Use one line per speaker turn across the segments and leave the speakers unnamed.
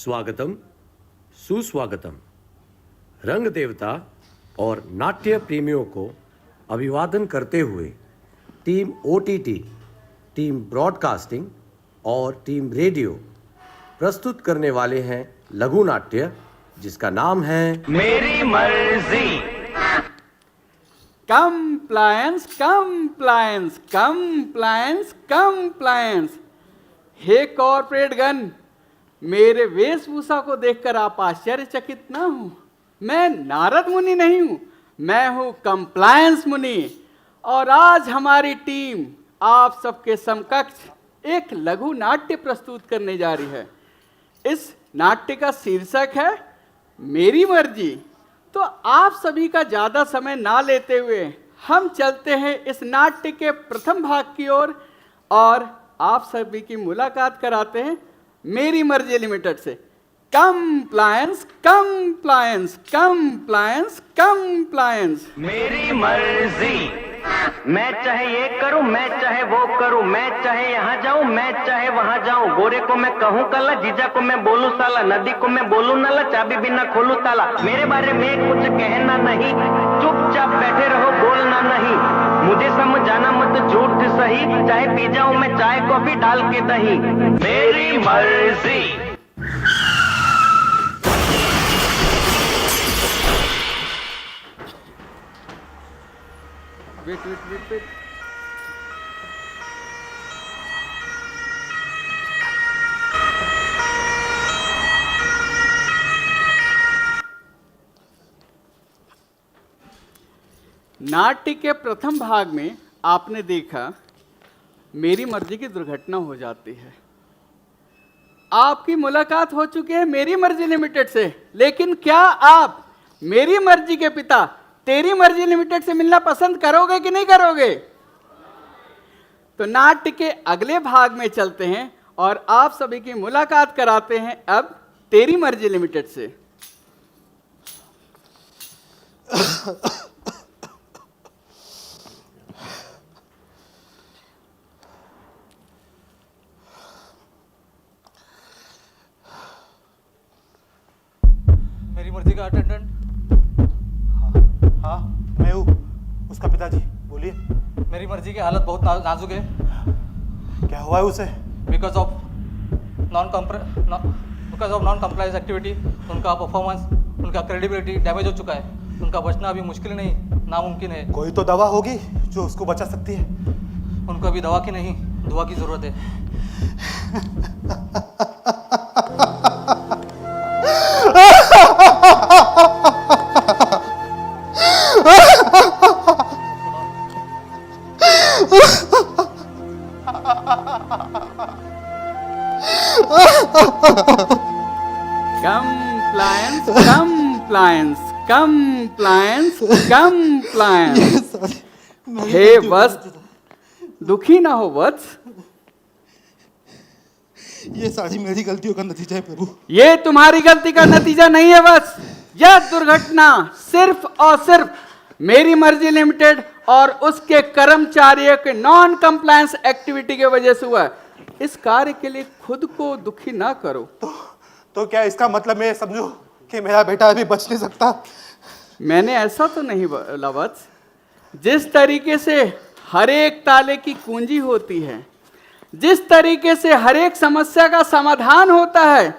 स्वागतम, सुस्वागतम। रंग देवता और नाट्य प्रेमियों को अभिवादन करते हुए टीम ओटीटी, टीम ब्रॉडकास्टिंग और टीम रेडियो प्रस्तुत करने वाले हैं लघु नाट्य जिसका नाम है
मेरी मर्जी।
Compliance compliance compliance compliance. हे कॉर्पोरेट गन, मेरे वेशभूषा को देखकर आप आश्चर्यचकित ना हो। मैं नारद मुनि नहीं हूं, मैं हूं कंप्लायंस मुनि। और आज हमारी टीम आप सबके समकक्ष एक लघु नाट्य प्रस्तुत करने जा रही है। इस नाट्य का शीर्षक है मेरी मर्जी। तो आप सभी का ज्यादा समय ना लेते हुए हम चलते हैं इस नाट्य के प्रथम भाग की ओर और आप सभी की मुलाकात कराते हैं मेरी मर्जी लिमिटेड से। Compliance compliance compliance compliance.
मेरी मर्जी। मैं चाहे ये करूं, मैं चाहे वो करूं, मैं चाहे यहाँ जाऊं, मैं चाहे वहां जाऊं। गोरे को मैं कहूं काला, जीजा को मैं बोलूं साला, नदी को मैं बोलूं नाला, चाबी बिना खोलूं ताला। मेरे बारे में कुछ कहना नहीं, चुपचाप बैठे रहो, बोलना नहीं। मुझे समझाना मत झूठ सही, चाहे पी जाऊं मैं चाय कॉफी डाल के दही। मेरी मर्जी।
वेट। नाट्य के प्रथम भाग में आपने देखा मेरी मर्जी की दुर्घटना हो जाती है। आपकी मुलाकात हो चुकी है मेरी मर्जी लिमिटेड से, लेकिन क्या आप मेरी मर्जी के पिता तेरी मर्जी लिमिटेड से मिलना पसंद करोगे कि नहीं करोगे? तो नाट्य के अगले भाग में चलते हैं और आप सभी की मुलाकात कराते हैं अब तेरी मर्जी लिमिटेड से।
मेरी मर्जी का अटेंडेंट।
हाँ, मैं हूँ उसका पिताजी, बोलिए।
मेरी मर्जी की हालत बहुत नाजुक है।
क्या हुआ है उसे?
Because of non compliance activity उनका परफॉर्मेंस, उनका क्रेडिबिलिटी डैमेज हो चुका है। उनका बचना अभी मुश्किल नहीं, नामुमकिन है।
कोई तो दवा होगी जो उसको बचा सकती है।
उनको अभी दवा की नहीं, दुआ की जरूरत है।
Compliance compliance compliance compliance. हे वत्स, दुखी ना हो वत्स।
ये सारी मेरी गलतियों का नतीजा है प्रभु।
ये तुम्हारी गलती का नतीजा नहीं है वत्स। यह दुर्घटना सिर्फ और सिर्फ मेरी मर्जी लिमिटेड और उसके कर्मचारियों के नॉन कंप्लायंस एक्टिविटी के वजह से हुआ है। इस कार्य के लिए खुद को दुखी ना करो।
तो क्या इसका मतलब मैं समझूं कि मेरा बेटा अभी बच नहीं सकता?
मैंने ऐसा तो नहीं बोला वत्स। जिस तरीके से हर एक ताले की कुंजी होती है, जिस तरीके से हर एक समस्या का समाधान होता है,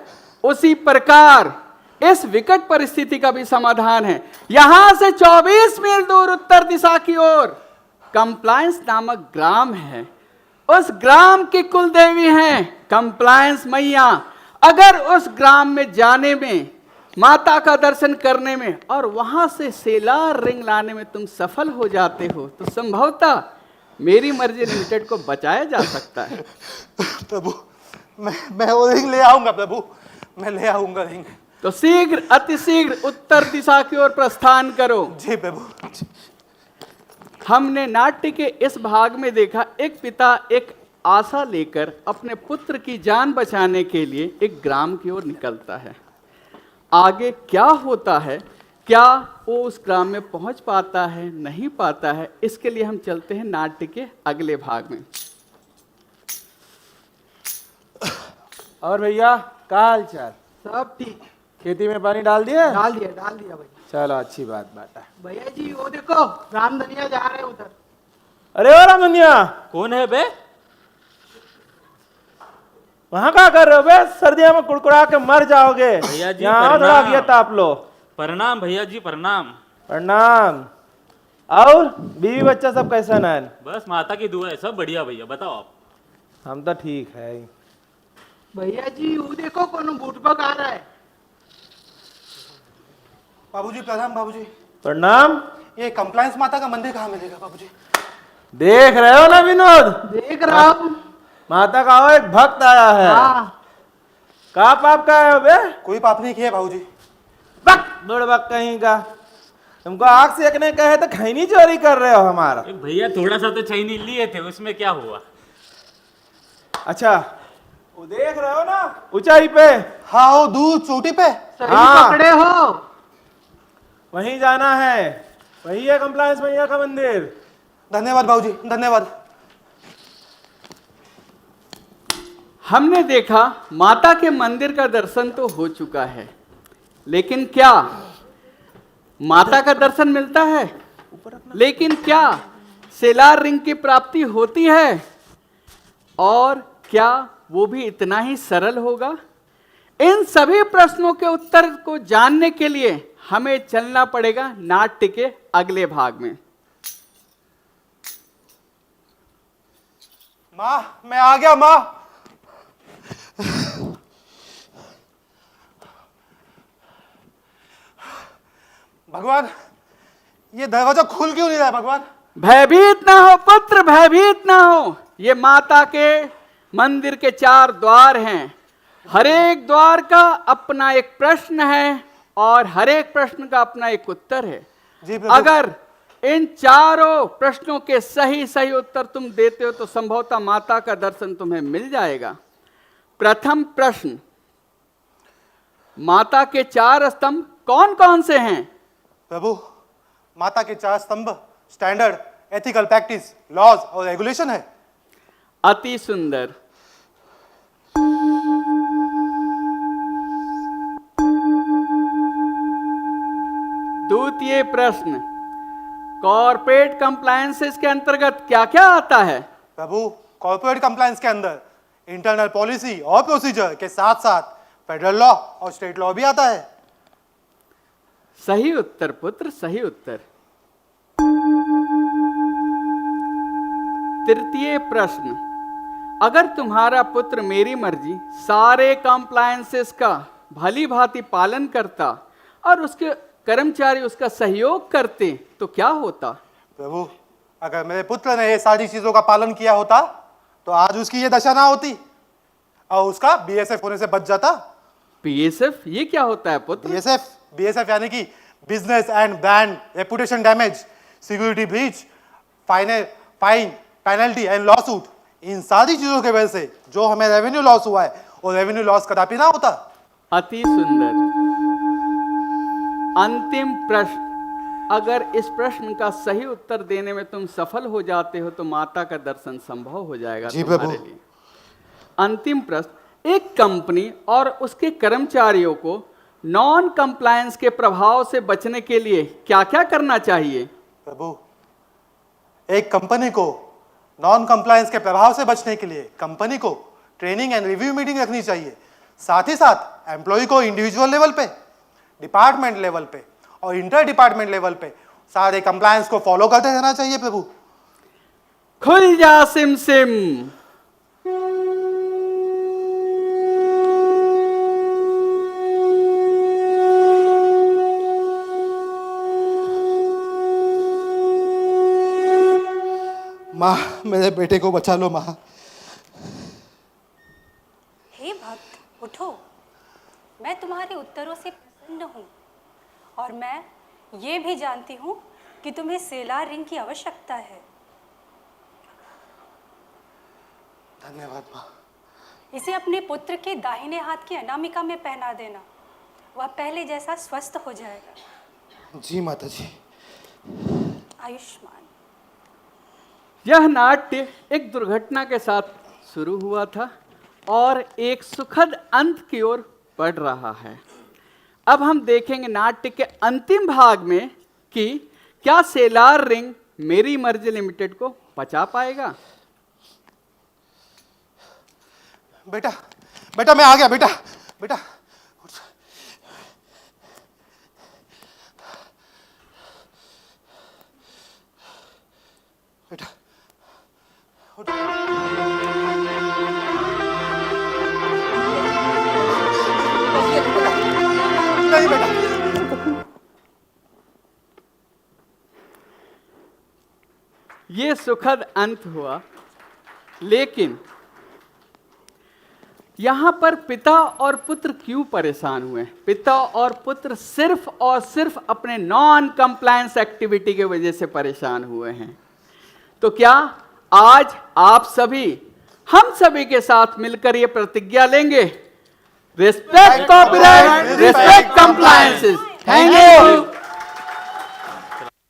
उसी प्रकार इस विकट परिस्थिति का भी समाधान है। यहां से 24 मील दूर उत्तर दिशा की ओर कंप्लायंस नामक ग्राम है। उस ग्राम की कुल देवी हैं कंप्लायंस मैया। अगर उस ग्राम में जाने में, माता का दर्शन करने में और वहां से सेलार रिंग लाने में तुम सफल हो जाते हो तो संभवतः मेरी मर्जी लिमिटेड को बचाया जा सकता है।
प्रभु, मैं वो रिंग ले आऊंगा प्रभु, मैं ले आऊंगा रिंग।
तो शीघ्र, अतिशीघ्र उत्तर दिशा की ओर प्रस्थान करो।
जी प्रभु।
हमने नाट्य के इस भाग में देखा एक पिता एक आशा लेकर अपने पुत्र की जान बचाने के लिए एक ग्राम की ओर निकलता है। आगे क्या होता है, क्या वो उस ग्राम में पहुंच पाता है, नहीं पाता है, इसके लिए हम चलते हैं नाट्य के अगले भाग में।
और भैया का हाल चाल?
सब ठीक।
खेती में पानी डाल दिया?
डाल दिया भैया।
चलो अच्छी बात है।
भैया जी वो देखो रामधनिया जा रहे हैं उधर।
अरे ओ रामनिया,
कौन है बे?
वहाँ क्या कर रहे हो बे? सर्दियों में कुड़कुड़ा के मर जाओगे।
भैया जी,
यहाँ आओ, थोड़ा
प्रणाम।
किया ताप लो।
प्रणाम भैया जी, प्रणाम।
प्रणाम। और बीवी बच्चा सब कैसा है?
बस माता की दुआ है, सब बढ़िया भैया। बताओ आप।
हम तो ठीक है।
भैया जी वो देखो कौन बूटबक आ रहा है।
बाबूजी प्रणाम बाबूजी।
प्रणाम।
ये कंप्लायंस माता का मंदिर कहाँ मिलेगा बाबूजी?
देख रहे हो ना विनोद,
देख रहा हूँ।
माता का वो एक भक्त आया है।
हाँ
कहाँ पाप का है बे?
कोई पाप नहीं किया बाबूजी।
बक बुड़बक कहीं का। तुमको आग सेकने का है तो खैनी चोरी कर रहे हो हमारा।
एक भैया थोड़ा सा तो चैनी लिए थे, उसमें क्या हुआ?
अच्छा, वो देख रहे हो ना ऊंचाई पे?
हाँ वो दूर चोटी पे।
सही
हाँ।
पकड़े हो।
वहीं जाना है, वही है कंप्लायंस भैया का मंदिर।
धन्यवाद बाबूजी, धन्यवाद।
हमने देखा माता के मंदिर का दर्शन तो हो चुका है, लेकिन क्या माता का दर्शन मिलता है? लेकिन क्या सेलार रिंग की प्राप्ति होती है? और क्या वो भी इतना ही सरल होगा? इन सभी प्रश्नों के उत्तर को जानने के लिए हमें चलना पड़ेगा नाट्य के अगले भाग में।
माँ मैं आ गया माँ। भगवान ये दरवाजा खुल क्यों नहीं रहा है भगवान?
भयभीत ना हो पुत्र, भयभीत ना हो। ये माता के मंदिर के 4 द्वार हैं। हर एक द्वार का अपना एक प्रश्न है और हर एक प्रश्न का अपना एक उत्तर है।
जी प्रभु।
अगर इन चारों प्रश्नों के सही सही उत्तर तुम देते हो तो संभवतः माता का दर्शन तुम्हें मिल जाएगा। प्रथम प्रश्न, माता के 4 स्तंभ कौन कौन से हैं?
प्रभु माता के 4 स्तंभ स्टैंडर्ड, एथिकल प्रैक्टिस, लॉज और रेगुलेशन है।
अति सुंदर। द्वितीय प्रश्न, कॉर्पोरेट कंप्लायंसेस के अंतर्गत क्या क्या आता है?
प्रभु कॉर्पोरेट कंप्लायंस के अंदर इंटरनल पॉलिसी और प्रोसीजर के साथ साथ फेडरल लॉ और स्टेट लॉ भी आता है।
सही उत्तर पुत्र, सही उत्तर। तृतीय प्रश्न, अगर तुम्हारा पुत्र मेरी मर्जी सारे कंप्लायंसेस का भली भांति पालन करता और उसके कर्मचारी उसका सहयोग करते तो क्या होता?
प्रभु अगर मेरे पुत्र ने ये सारी चीजों का पालन किया होता तो आज उसकी ये दशा ना होती और उसका बीएसएफ होने से बच जाता।
बीएसएफ ये क्या होता है पुत्र?
बीएसएफ यानी कि business and brand reputation damage, security breach, fine, penalty and lawsuit. इन सारी चीजों की वजह से जो हमें रेवेन्यू लॉस हुआ है वो रेवेन्यू लॉस कदापि ना होता।
अति सुंदर। अंतिम प्रश्न, अगर इस प्रश्न का सही उत्तर देने में तुम सफल हो जाते हो तो माता का दर्शन संभव हो जाएगा
जी
तुम्हारे
प्रभु।
लिए। अंतिम प्रश्न, एक कंपनी और उसके कर्मचारियों को नॉन कंप्लायंस के प्रभाव से बचने के लिए क्या क्या करना चाहिए?
प्रभु एक कंपनी को नॉन कंप्लायंस के प्रभाव से बचने के लिए कंपनी को ट्रेनिंग एंड रिव्यू मीटिंग रखनी चाहिए। साथ ही साथ एम्प्लॉय को इंडिविजुअल लेवल पे, डिपार्टमेंट लेवल पे और इंटर डिपार्टमेंट लेवल पे सारे कंप्लायंस को फॉलो करते रहना चाहिए। प्रभु
खुल जा सिम सिम।
माँ मेरे बेटे को बचा लो माँ।
हे भक्त उठो, मैं तुम्हारे उत्तरों से प्रसन्न हूँ और मैं ये भी जानती हूँ कि तुम्हें सेलार रिंग की आवश्यकता है।
धन्यवाद माँ।
इसे अपने पुत्र के दाहिने हाथ की अनामिका में पहना देना, वह पहले जैसा स्वस्थ हो जाएगा।
जी माता जी।
आयुष्मान।
यह नाट्य एक दुर्घटना के साथ शुरू हुआ था और एक सुखद अंत की ओर बढ़ रहा है। अब हम देखेंगे नाट्य के अंतिम भाग में कि क्या सेलार रिंग मेरी मर्जी लिमिटेड को बचा पाएगा।
बेटा बेटा मैं आ गया बेटा बेटा बेटा नहीं बेटा
ये सुखद अंत हुआ, लेकिन यहां पर पिता और पुत्र क्यों परेशान हुए? पिता और पुत्र सिर्फ और सिर्फ अपने नॉन कंप्लायंस एक्टिविटी की वजह से परेशान हुए हैं। तो क्या आज आप सभी हम सभी के साथ मिलकर ये प्रतिज्ञा लेंगे, respect copyright, respect compliances. Thank you.